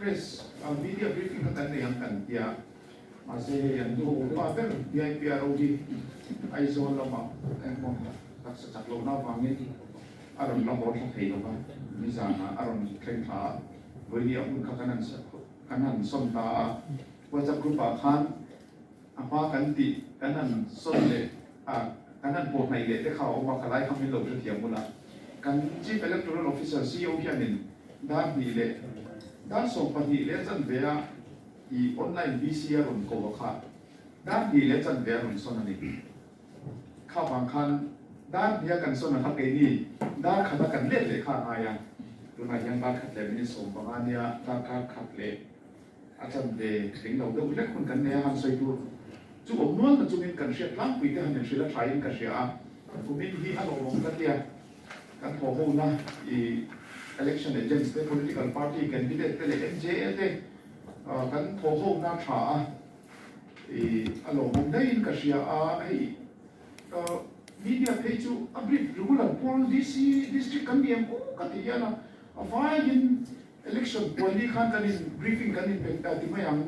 press media briefing kan yang kan dia masih yang tu apa dia PROD aizon lama kan pun tak sejak lama panggil aron labor sakit lama misalnya aron kereta beri aku kanan sonta WhatsApp grup akan apa ganti kanan sonle kanan port naik le tekau apa kalai kami lalu setiap bulan kan chief electoral officer CEO kianin dah ni le dah sopan ni le jan bea I online VCR on ko kha dah ni le jan bea on sona ni kha bang khan dah dia kan sona kha ke ni dah kha kan le le kha aya tu na yang dah khat le ni som bang ania dah khat le ajan de ting lo de le kun kan ne han soi tu chu om nuan chu min kan shek lang pui te han ne shila thain ka shia ku min hi alo long ka tia kan ho ho na election agents the political party candidate the MJA the kan ho ho na tha alo mong dai ka sia media page chu brief regular poll DC district kan diam ko ka ti yana in election poli khan kan in briefing kan in ti ma yang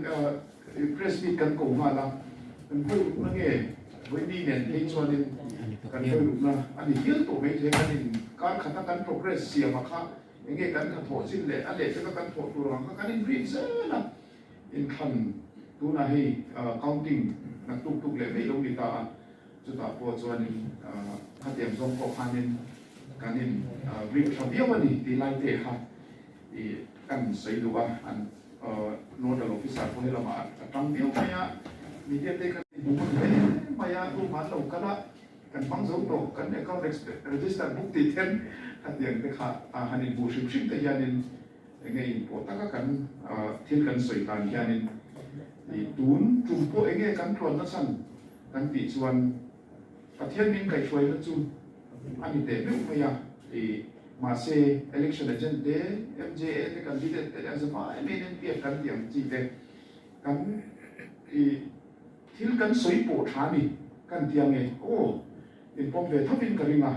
press meet kan ko ma la kan ko na nge voi ni nen hei chuan in kan ko na ani hil to me the kan in kan khata kan progress sia ma kha enge kan ka tho sin le ale te kan tho tu rang kan in brief se na in khan tu na hei counting na tuk tuk le me lo ni ta chu ta po chuan in ha tiam zong ko khan in kan in brief thabia wani ti lai te kha kan sei lu ba an nodal officer ko hela ma tang dio kaya media te kan bu maya tu ma lo kala kan pang zo to kan account register book ti ten hatiang te kha hanin bu shim shim te yanin ngei po ta kan thil kan soi tan yanin tun tumpo enge kan thron na san kan ti chuan pathian min kai choi na chu ani te me maya mà se election agent de MJA the candidate the as a MNP kan tiang chi de kan thil kan soi po thani kan tiang e o in pom ve thavin karinga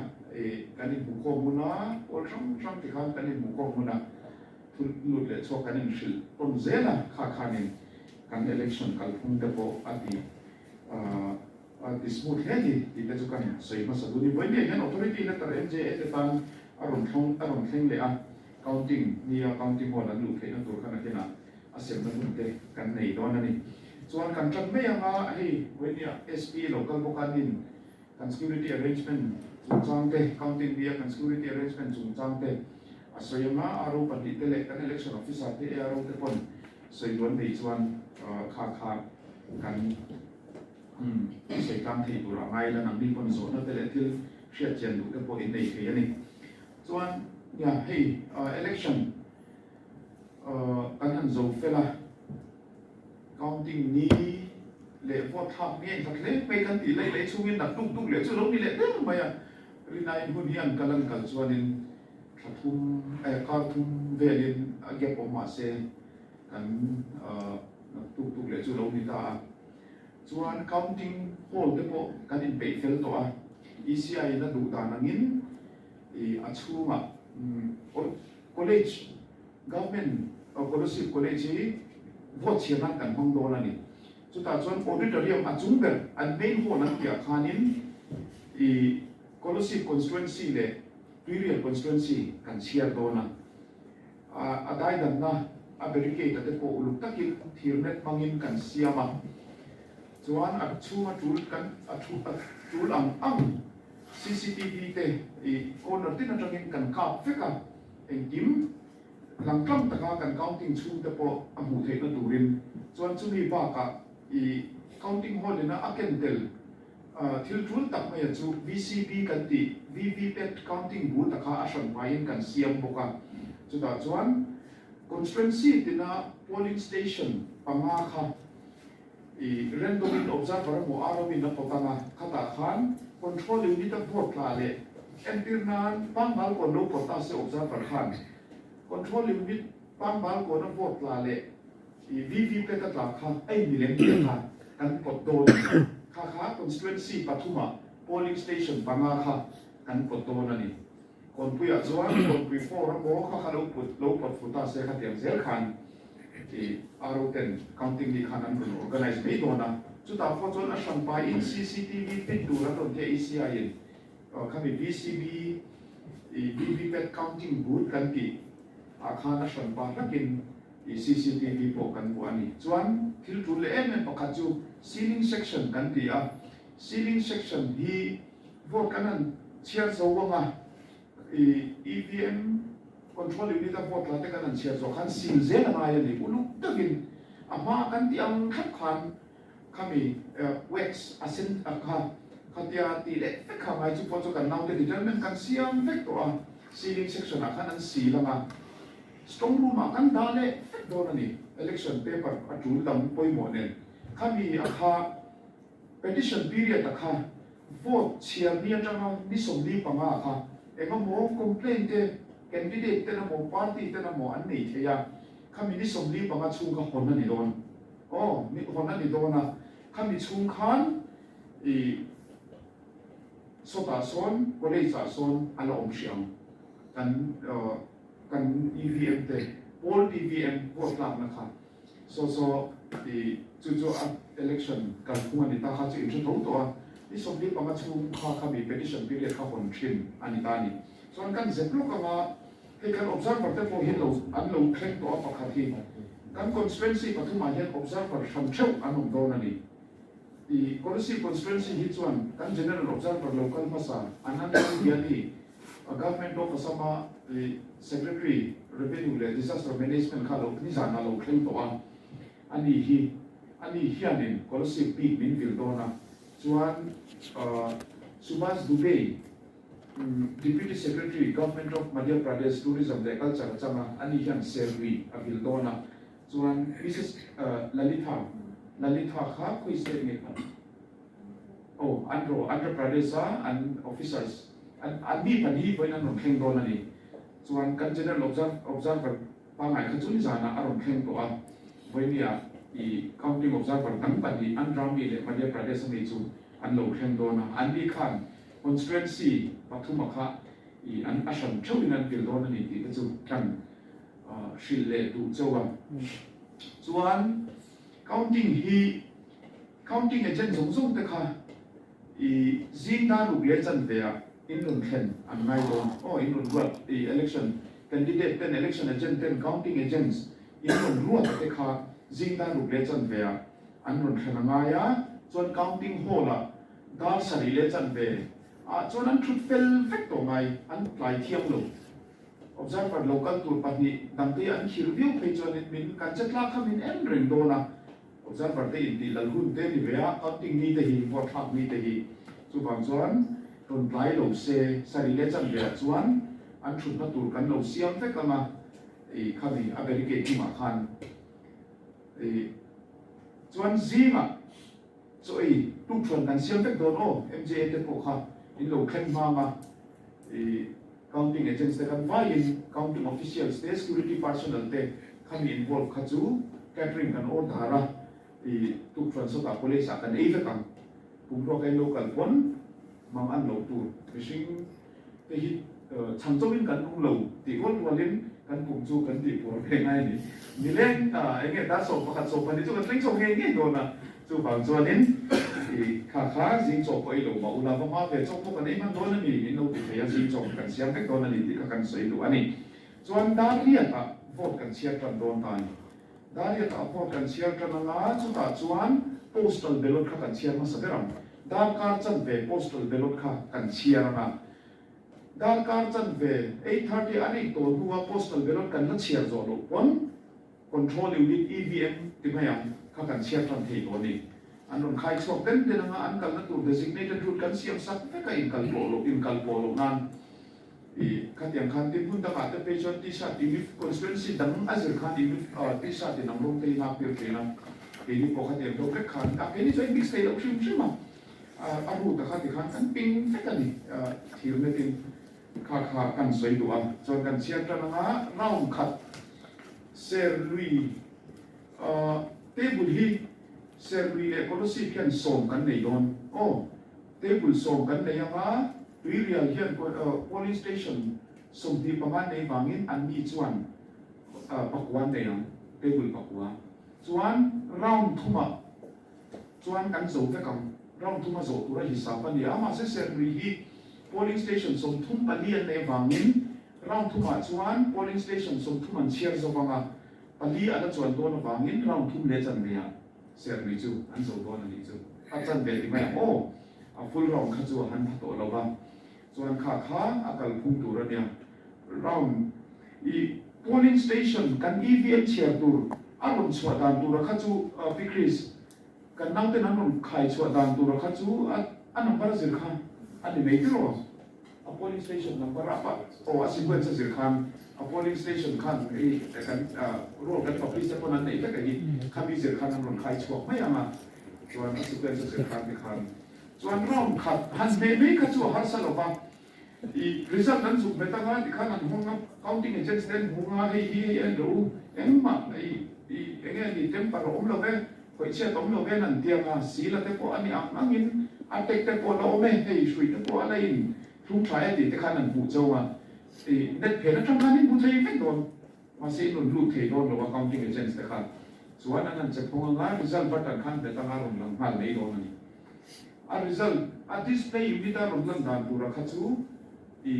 kan in bu ko muna or sam ti khan kan in bu ko muna thul lut le so kan in shil on zela kha khani kan election kal phung te po ati smooth heli ti te chu kan soi ma sa du ni boy ne an authority na tar MJA te tan aron theng le counting ni counting mo la lu ke na tur kana kena asem na te kan nei don ani chuan kan trat me anga hei wenia SP local bokanin kan security arrangement chang te counting dia kan security arrangement chang te asoyama aro pati te le kan election officer te aro te pon soi don dei chuan kha kan sei kam thei tur angai la nang ni pon zo na te le til hriat chen du te po in nei ke ani chuan hei election kan han zo fela counting ni le vote thak ni thak le pe kan ti le chungin dak tuk tuk le chu lo ni le te maya rina in hun hian kalan kal chuanin thathum karthum velin age po ma se kan tuk tuk le chu lo ni ta chuan counting hall te po kan in pe fel to ECI na du da nangin achuma college government college vote chian kan hong do na ni chuta chuan auditorium achung ber an main hall an tia khanin college constituency le period constituency kan share do na adai dan na a barricade te ko uluk takil thirnet mangin kan siama chuan achuma tul kan tul ang CCTV te corner tin atangin kan ka feka engkim langkam taka kan counting chung te po amu the na turin chuan chumi ba ka counting hall na akentel thil tul tak mai chu VCP kan ti VVPAT counting bu taka asan pain kan siam boka chuta chuan constituency tina polling station panga kha random observer mo aramin na potanga khata khan control unit of vote lale empirnan pangbal ko no pota se observer khan control unit pangbal ko no vote lale VVP ka ta khan ai milen ka kan pot do kha constituency pathuma polling station panga kha kan pot do na ni kon puya chuan kon pui for mo kha lo pot futa se kha tiang zel khan RO10 counting di khanan kun organize me dona chuta pho chon a sampa in CCTV pit tu ra don the ACI khami BCB BVPAT counting booth kan ki akhana sampa lakin CCTV po kan bu ani chuan thil tu le em pakhat chu ceiling section kan ti a ceiling section hi vote kanan chiar zawanga EVM control unit of vote la te kanan chiar zo khan sil zel na ya ni ulu takin ama kan ti ang khat khan kami wax asin akha khatia ti le te khamai chu po chu kan nau te determine kan siam vek to a ceiling section akhan an silanga strong room kan dale do na ni election paper atul dam poi mo nen kami akha petition period akha vote chiar ni atanga ni somli panga akha ema mo complaint te candidate te na mo party te na mo an nei theya kami ni somli panga chung ka hon na ni don ni hon na ni don na kami chung khan sota son college son ala om siam kan EVM te all EVM vote lak na kha so chu election kan khunga ni ta kha chu in tho to ni somli panga chung kha kami petition period kha hon thin ani ta ni so kan zeplo kama he kan observer te po hello an lo thleng to pa kha thi kan constituency pathuma hian observer tham theu anom do na ni policy constituency hi chuan kan general observer local masa ananda hiani government of Assam secretary revenue le disaster management kha lo ni jana lo thleng to a ani hianin policy peak min vil dona chuan Subhas Dubey Deputy Secretary Government of Madhya Pradesh Tourism and Culture changa ani hian servi avil dona chuan Mrs Lalitha kha khui state me Andhra Pradesh and officers and mi pani poina non kheng dona ni chuan kan general observer pangai kha chuni jana aron kheng to a voinia counting observer kan pani Andhra mi le Madhya Pradesh mi chu an lo kheng dona an mi khan constituency pathuma kha an asham thawin an bil dona ni ti chu kan shil le tu chawa chuan counting agent zong te kha zingda lu le chan ve a in lun khen an ngai don in lun ruat election candidate ten election agent ten counting agents in lun ruat te kha zingda lu le chan ve a an lun khen nga ya chuan counting hall a dar sari le chan ve chuan an thut fel vek to ngai an tlai thiam lo observer local tur pani damte an hirviu phei chuan min kan chatla khamin en reng dona observer te in ti lalhun te ni vea counting ni te hi vote thak ni te hi chu bang chuan ton tlai lo se sari le chan ve chuan an thut na tur kan lo siam vek ama khami aberike ti ma khan chuan zinga so tung chuan kan siam vek don MJA te po kha in lo khen ma counting agents te kan vai in counting officials te security personnel te khan involve kha chu catering kan or dhara tung chuan so ka police kan ei ve kan pum ro kai local pon mam an lo tu fishing te hi changchowin kan ung lo ti gol walin kan pum chu kan ti por ve ngai ni leng enge da so pakhat so pani chu kan tling so nge do na chu bang chuanin kha zing chok koi lo ma ula ma ve chok ko kan ei man do na ni in lo ti fe zing chok kan siam vek do na ni ti ka kan sei lu ani chuan da ria ta vote kan siam tan don ta ni da ria ta vote kan siam tan nga chu ta chuan postal ballot kha kan siam ma sa beram dar kar chan ve postal ballot kha kan siam nga dar kar chan ve 8:30 ani to huwa postal ballot kan na siam zo lo pon control unit EVM ti mayam kha kan siam tan thei do ni anon khai chok ten te nga an kal na tur designated route kan siam sak te ka in kal polo nan khatiang khan tin hun ta ka te pe chon ti sa ti constituency dang azir khan ti sa ti nam rom te na pe te na ni po khatiang do ke khan ka pe ni choi mix te lo shim ma aru ta khati khan kan ping te ka ni thir me tin kha kan soi do am chon kan siam ta nga naum khat ser lui table hi servi le policy kan som kan nei don table som kan nei anga real hian polling station som di paman nei bangin an ni chuan pakwan nei ang table pakwa chuan round thuma chuan kan zo te kam round thuma zo tura hisab ani ama se serri hi polling station som thum palian ne wangin round thuma chuan polling station som thum an chiar zo wanga pali ala chuan don wangin round thum le chan ria serri chu an zo don ani chu a chan be ti mai o a full round kha chu han to lo ba chuan kha akal phung tur ania round i polling station kan EVM chiar tur aron chwa dan tur kha chu pikris kan nang te nan ron khai chwa dan tur kha chu a number zir khan ani mai tiro a polling station number apa o a sequence zir khan a polling station khan e kan ro kan publish te pon an nei ta kai khabi zir khan ron khai chwa mai ama chuan a sequence zir khan ni khan chuan ron khat han me kha chu har salo ba i result nan su beta ga di khan an hong counting agents den hong hi an do engma i enge ni temper om lo ve ko che tom lo ve nan tiang a si la te ko ani ak mangin a tek te ko lo me hei shui te ko ala in thung try ti te khan an bu zo wa e net phe na tang khan in bu thei fen don ma se non lu thei don lo counting agents te khan chuan an che phong nga result batan khan beta ga ron lang hal nei don ani a result a display unit a ron lan dan pura kha chu i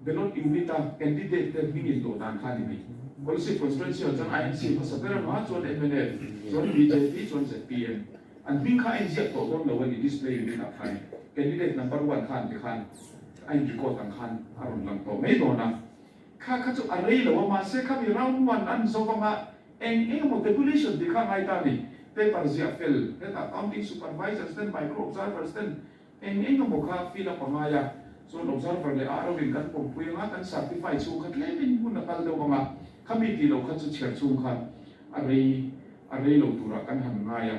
ballot unit a candidate te mingin do dan khan ni policy constituency on INC for several months on MNL on BJP on ZPM and think I inject to don lo ni display unit a khai candidate number 1 khan ti khan ai record ang khan aron lang to mai do na kha chu array lo ma se kha bi round 1 an so ma eng mo population ti kha ngai ta ni paper zia fel ta counting supervisors then micro observers then eng mo kha fill up ma ya so observer le aro bin kan pom pui nga kan certify chu khat le min mun na kal do ma committee lo kha chu chher chung khan array lo tura kan han nga ya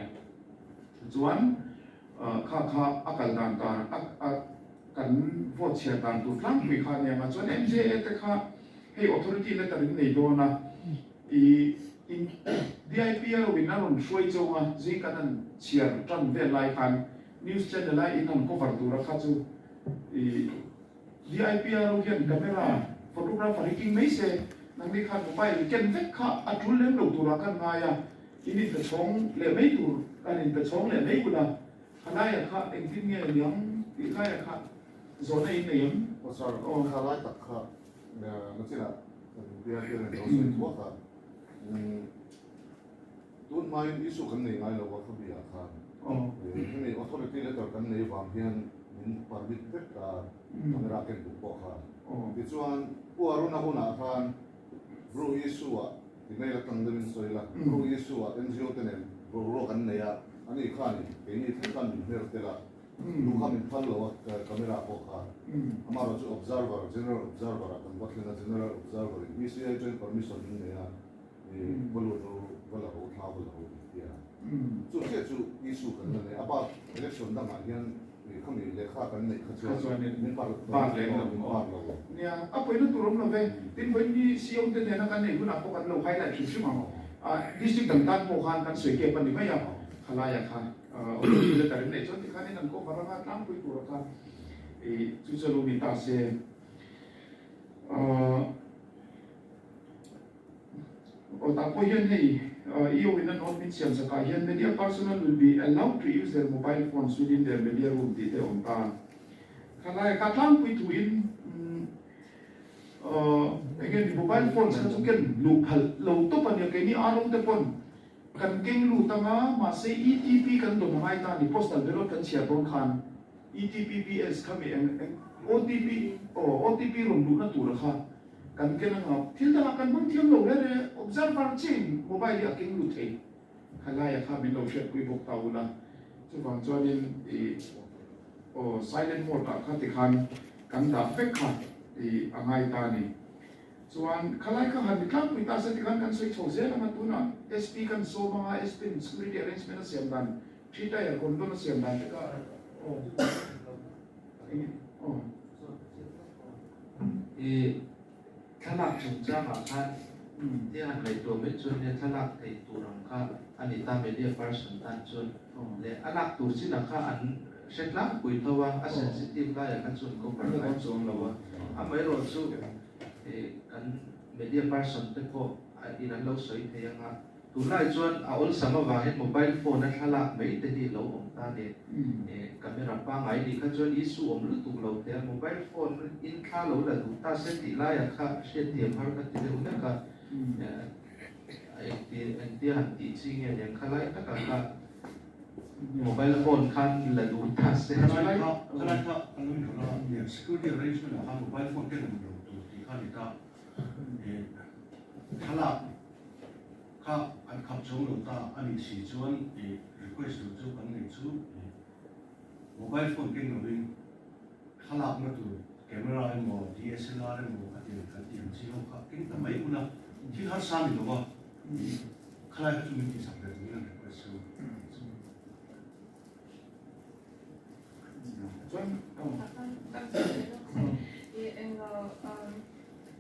chuan kha akal dan ta kan vote share dan tu tlang pui kha ne ma chuan MJA te kha hey authority le tarin nei do na i in DIPL win na ron shoi chonga jing kan chiar tang ve lai kan news channel lai in an cover tura kha chu i DIPL hian camera photographer hiking mai se nang ni khan mobile ken vek kha atul lem lo tura kan nga ya ini te chong le mai tur kan in te chong le mai kula khala ya kha engtin nge yang ti kha ya kha zona in ne yam o sar o khala tak kha na chila DIPL no se tu kha tun mai isu kan nei ngai lo wa kha bi ya kha ni authority letter kan nei wang hian min permit vek ka camera ken tu ko kha ti chuan pu aruna huna khan ru isu wa ti nei la tang den soila ru isu wa NGO tenen ro kan nei ya ani khan ke ni kan mer tela lu kha min phal lo camera ko kha amaro chu observer general observer kan batlena general observer PCI joint permission ni ya bolo ro wala ho tha wala ho ya chu che chu isu kan nei apa election da ma hian không bị lệ khác cái này không cho nên ba lệ là nha áp với nó tụi nó về đến với đi siêu tên này nó cái này cũng là có cái lâu hay là chụp chứ mà district tầng tan bộ han kan soi ke pan ni mai ya khala ya kha đi le tarin này cho thì cái này nằm có vào ra tam quý tụi kha chú cho luôn ta sẽ ở tại bây giờ này EU in an official Sakahian media personnel will be allowed to use their mobile phones within their media room dite on ta. Kalai katlang pui tuin again the mobile phones kan suken lu phal lo to pan ya keni arong te pon kan keng lu tanga ma se ETP kan do ngai ta ni postal ballot kan chia don khan ETPPS kami ang OTP rom lu na tur kha kan ke na thil da kan bang thiam lo le observer chin mobile ya king lu thei khala ya kha min lo shet pui bok taula chu wang chuanin silent mode ka kha ti khan kan da fek kha ti angai ta ni chuan khalai kha han tlang pui ta se ti khan kan soi chho ze la ma tu na SP kan so ma SP security arrangement na siam dan thita ya kon do na siam dan ka Thalak chung cha ma khan ti han lai to me chun ne thalak thei turang kha ani ta media person tan chun le alak tur sin kha an setlang pui thawa a sensitive la ya kan chun ko par lai chong lawa a mai ro chu kan media person te ko in an lo soi thei anga tu lai chuan a ol sama wangin mobile phone a thalak mai te hi lo om ta ni camera pa ngai ni kha chuan isu om lu tuk lo te mobile phone in kha lo la du ta se ti lai a kha she tiam har ka ti le na ka ai ti han ti chi nge yang kha lai ta ka mobile phone khan la du ta se Kalai ka anu ni na ya security arrangement ha mobile phone ke nam lo tu ti kha ni ta khala ka an khap chong lo ta ani si chuan request tu kan nei chu mobile phone ke nam rin khala ma tu camera mo DSLR mo ati kan ti chi ho ka kin ta mai una ti har sa ni lo ba khala ka chu mi ti sa ni na request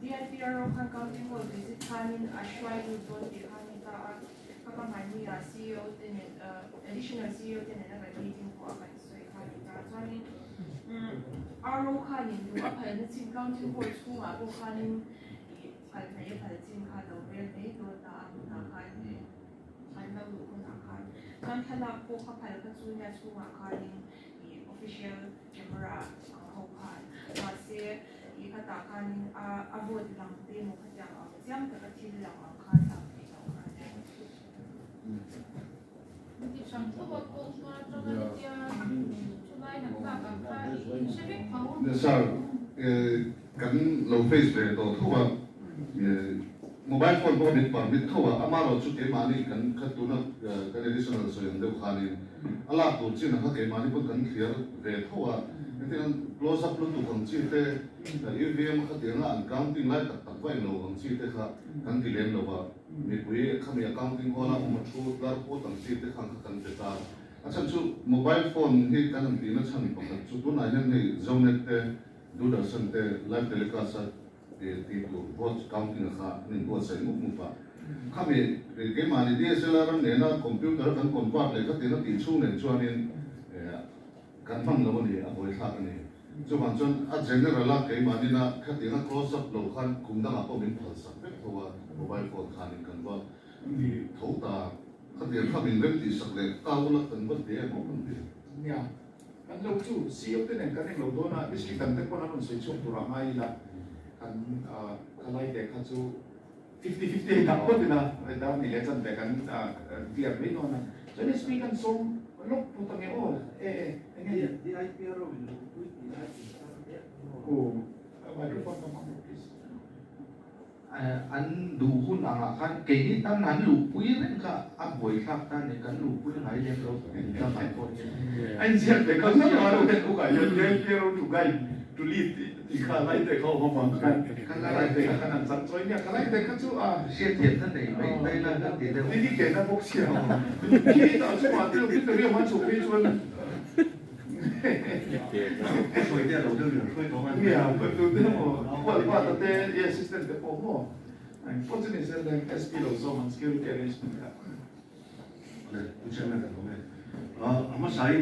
DIPRO kan counting will visit kanin ashwai luzon di kanin ta kakamani CEO din additional CEO din na meeting ko akan so kanin ta kanin RO kanin do apa na tin counting ko chu ma ko kanin al na ya pal tin ka do vel ne do ta na kanin kan na lu ko na kan thala ko ka pal ka chu na chu ma kanin official camera ho kan kasi ikata kanin abot lang din mo kaya siyang kakatil lang ang kata Thì chẳng có một cuộc mà cho nên cho bay nằm vào cả hai sẽ biết phóng nên sao cái lâu face về đó thôi mobile phone có biết bằng biết thôi ama rồi chút cái mà này cái tu nó cái additional sử dụng đều khá nên ala tu chỉ là cái mà này cũng cần clear về thôi thế nên close up luôn tu không chỉ thế EVM cái tiếng là accounting lại tập tập vậy lâu không chỉ thế khác cần thì lên lâu và mình quý không phải accounting hoa là một số là có tăng chỉ thế khác cần thế ta acham chu mobile phone hi kan an tina chhan pa khat chu tun ayan hi zonet te Doordarshan te live telecast te ti tu vote counting kha nin vote sai mu pa khami ke mani DSLR ne na computer kan convert le ka tina ti chu ne chuanin kan phang lo ni a boi thak ni chu ban chon a general la ke mani na ka tina close up lo khan kum da ma po min phal sak pe thowa mobile phone khan kan wa ni thota cái tiền phát minh ti sắc lệ cao là cần vấn đề một vấn đề. Nha, anh lâu chú CEO tên này cái này lâu đó na, biết cái cần tất cả nó sẽ chung tu ra ngay là kan kalai để khá chú 50-50 đặc biệt là đó mình lấy chân để kan việc với nó na, cho nên speak kan song lúc phụ tăng nghe ô, anh nghe di IPRO mình lúc cuối thì ô, microphone come on please. An du hun ang akan kay ni tam nan lu pui ren ka aboy khap ta ne kan lu pui ngai le ro ni ta mai ko ni Anh sẽ để con nó vào để cô cái dân dân kia rồi tụi gay tụi lít thì khá lấy để không không bằng kan lấy để khá nằm sẵn rồi nha kan lấy để khá chú she thiệt thân này mấy đây là cái tiền đâu đi kể nó bốc xỉa khi tạo chú mà tiêu biết từ mà chụp cái chuột Foi dia lo deu foi to man. yeah but tu dia mo qua tete assistant de po mo anh có chuyện gì là SP lo so man security arrangement ka Oleh, ucap mana tu man. Ama sai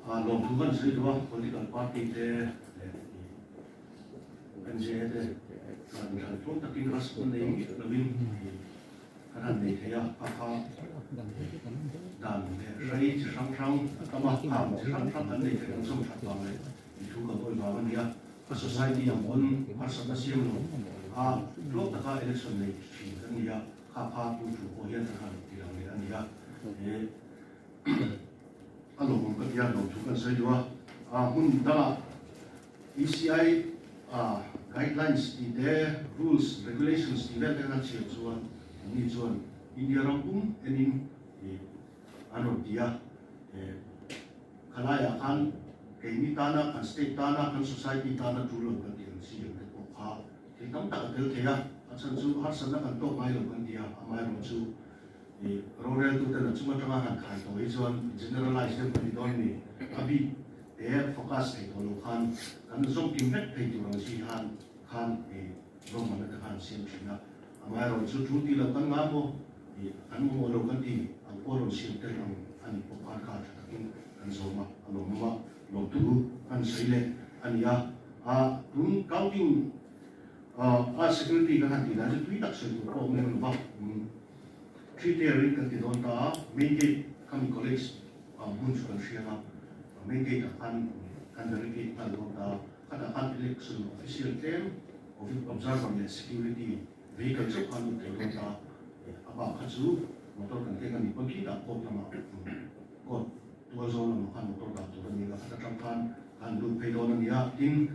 lo tu kan sai dua political party te NJ te kan tu takin respon nei lebih kan nei te ya apa dan rai chỉ sang tama ham chỉ sang kan nei te kan som chat ba mai itu ka boy ba man ya society yang on har sa siam lo lo ta ka election nei chi kan ya ka pa tu tu ko yan kan ti lang ni an ya alo mo ka ya lo tu kan sai dua mun da ECI guidelines di there rules regulations di there kan chi chuan ni chuan India rangum enin ano dia kalaya kan kini tanah kan state tanah kan society tanah dulu kan dia si yang itu ha kita tak ada dia asal tu har sana kan tu mai lo kan dia amai lo tu rural tu dan cuma tengah kan kai tu izuan generalize dia beri don ni tapi dia fokus itu lo kan zoom impact itu orang si kan orang mana kan siapa cina amai lo tu tu di lo kan ngamo kan mo lo kan di ang orang siapa yang ani pokok kan kan zoma alo mama lo tu kan sile ania dun counting security kan hati dah tu tak sesuatu ko men ba 3 kan ti don ta main gate kami college mun chu kan shia main gate kan verify kan don ta kada kan election official team of observer and security vehicle chu kan ti don ta aba khachu motor kan te kan ni paki da ko lama ko tua zone lama kan motor da tu ni la kada kan lu phe don ni ya tin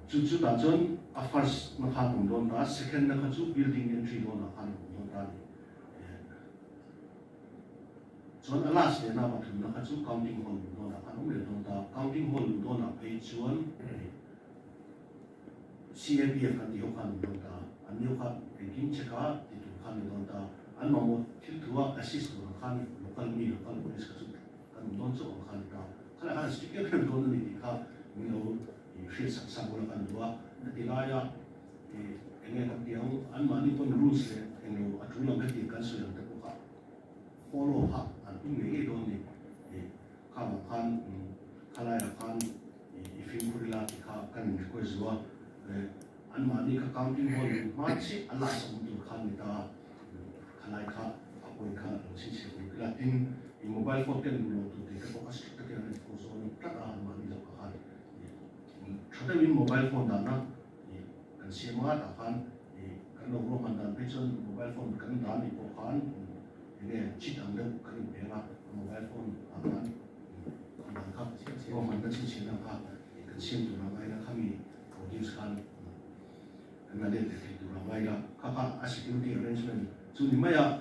chu da chon first na kha kum don ta second na kha chu building entry don na kha don ta ni chon alas ne na ba thum na kha chu counting hall don na kha no le don ta counting hall don na pe chuan CAPF kan ti ho kan don ta an yo kha banking cheka ti tu khan don ta an ma mo thil thua assist don khan local police ka chu kan don chu khan ta khala khan sticker kan don ni ti kha ni lo shi sa bola kan dua tilaya enge kan tiang an mani pon rules le enge atula ka ti kan so yang te ka follow ha an tu me don ni ka ma kan khalaya kan ifin kurila ti ka kan ko zua an mani ka counting hall ma chi Allah sa mu kan ni ta khalai ka apoi ka si si la tin mobile phone ten lo tu te ka ko strict ka ni ko so ni ta mani lo ka kan Chata win mobile phone dan na kan siama ta kan kan lo ro man dan pechon mobile phone kan dan ni ko kan ne chit ang le kan be na mobile phone kan dan ka ro man da chi chi na ka kan sim tu na mai na kami produce kan na le le tu na mai la ka ka security arrangement chu ni mai ya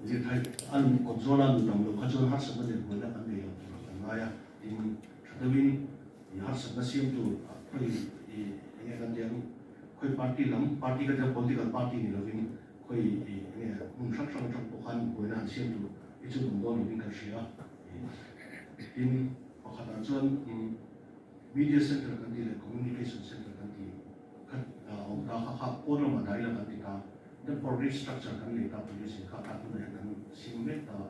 je thai an ko zona du dam lo ka chon har sa ma de ko na kan de kan mai ya in chata win har sa na sim tu koi ini kan dia koi parti lam parti ka political party ni lovin koi ini mun sak bukan koi na siam tu itu don ni kan sia in pakatan chuan media center kan dia communication center kan dia kan ta kha ko no ma dai la kan dia the public structure kan le ta police ka ta tu ne kan sim le ta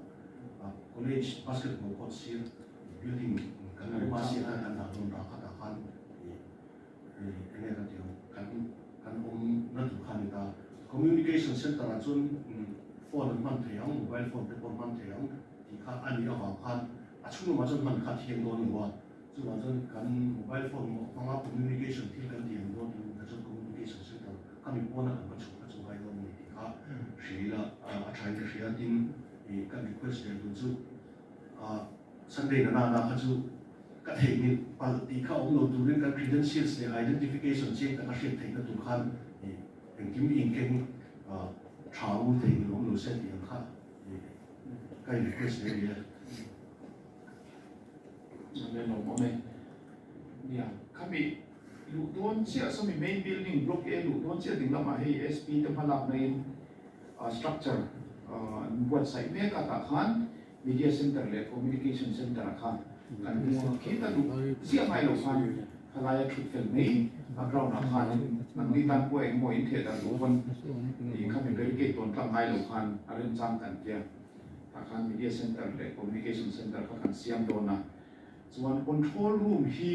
college basketball court sia building kan ma sia kan ta don ta kha kan ini kan dia kan na tu kan ta communication center a chun phone man theyang mobile phone te phone man theyang ti kha ani a wa khan a chunu ma chun man kha thiam don ni wa chu ma chun kan mobile phone ma communication thil kan diam don ni ka chun communication center kan mi pona kan chu kai don ni ti kha shila a thai ka shia tin kan request le tu chu Sunday na kha chu ka thei ni pal ti kha om lo tu rin ka credentials le identification check ka ship thei na tu khan en kim in ken thau thei ni om lo set ti kha kai request le ya nên là mọi người nhà kami lu tuan sia so mi main building block A lu tuan sia ting lama hey SP tem halap na in structure buat site me ka ta khan media center le communication center khan kan kita lu sia mai lo khan halaya thut fel nei ground na khan nang ni tan ko eng mo in the da lu kon ni kami delegate ton tlang mai lo khan aren chang kan tia ta khan media center le communication center khan siam don na chuan control room hi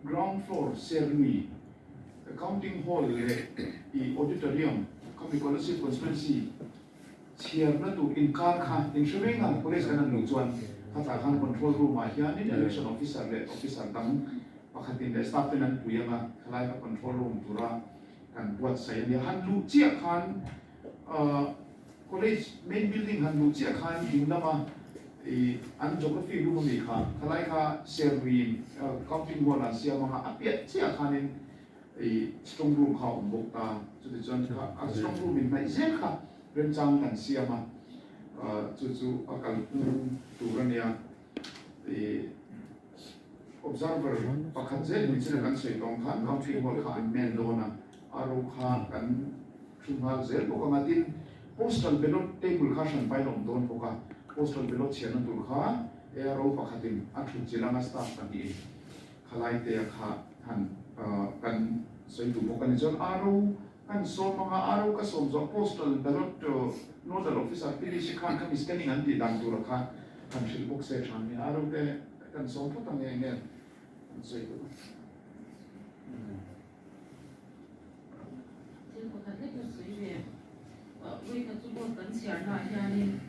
ground floor sermi accounting hall le I auditorium kami policy constituency chair na tu in car kha in showing ang police kan nung chuan kha khan control room a hian in election officer le officer tang pakhatin le staff nan puyanga khalai ka control room tura kan buat sai ni han lu chia khan college main building han lu chia khan dinglama an geography room ni kha khalai kha servi counting hall an sia ma apiat chia khanin strong room kha umbok ta chu ti chuan kha strong room in mai zen kha ren chang kan sia ma chu akal turania observer pakhat zen ni chira kan sei tong kha counting hall kha men lona aro kha kan thunga zel ko ka tin postal ballot table kha shan pai lom don ko ka postal ballot chian na tur kha ero pakhatin athu chilanga staff kan ti khalai te kha han kan soi tu bokan jon aro kan so mga aro ka som zo postal ballot nodal officer pili si khan kan scanning an ti dang tur kha kan shil box se chan ni aro te kan som pho tang nge kan soi tu Trên một thành tích lịch sử 为个中国跟前那下呢。